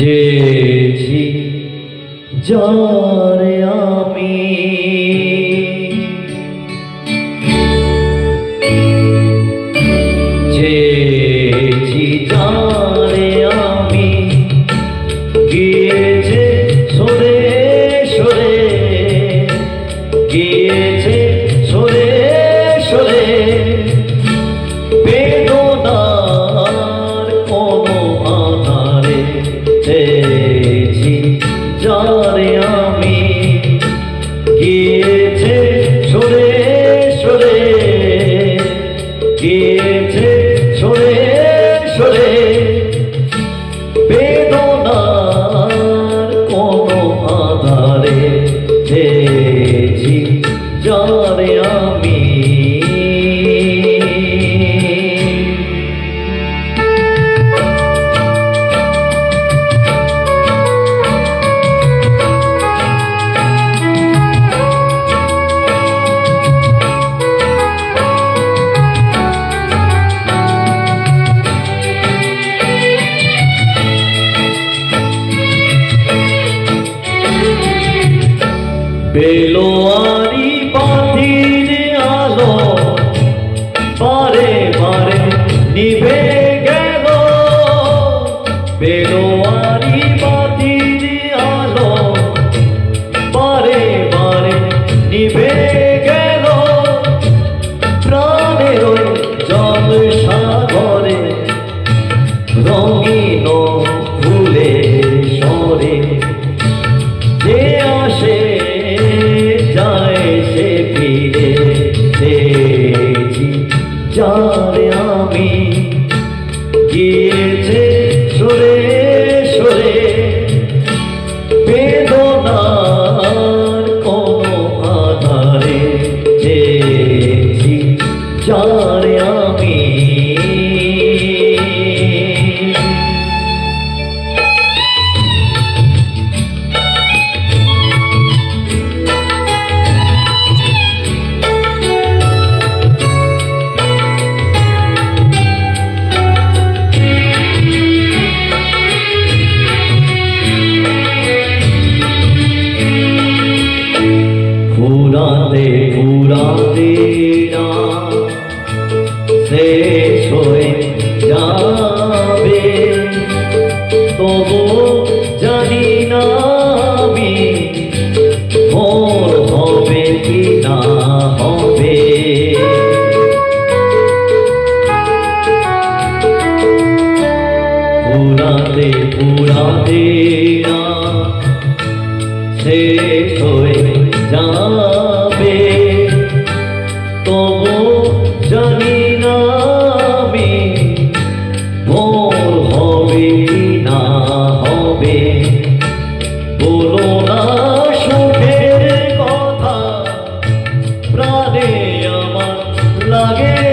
চেয়েছি যারে আমি চেয়েছি যারে আমি গিয়েছে সরে সরে গিয়েছে সরে সরে বেদনার কোনো আধারে চেয়েছি যারে আমি গিয়েছে সরে সরে গিয়েছে সরে সরে বেদনার কোনো আধারে চেয়েছি যারে আমি বেলোয়ারি বাতির আলো বারে বারে নিভে গেল বেলোয়ারি বাতির আলো বারে বারে নিভে গেল প্রাণের ওই জল সাগরে রঙিন ফুলে সরে যে আসে যায় সে ফিরে চেয়েছি যারে আমি গিয়েছে সরে সরে বেদনার কোনো আধারে চেয়েছি যারে আমি ফুরাতে ফুরাতে শেষ হয়ে যাবে তবু জানি না আমি ভোর হবে কি না হবে ফুরাতে ফুরাতে শেষ হয়ে যাবে তবু জানি না আমি ভোর হবে কি না হবে বলো না সুখের কথা প্রাণে আমার লাগে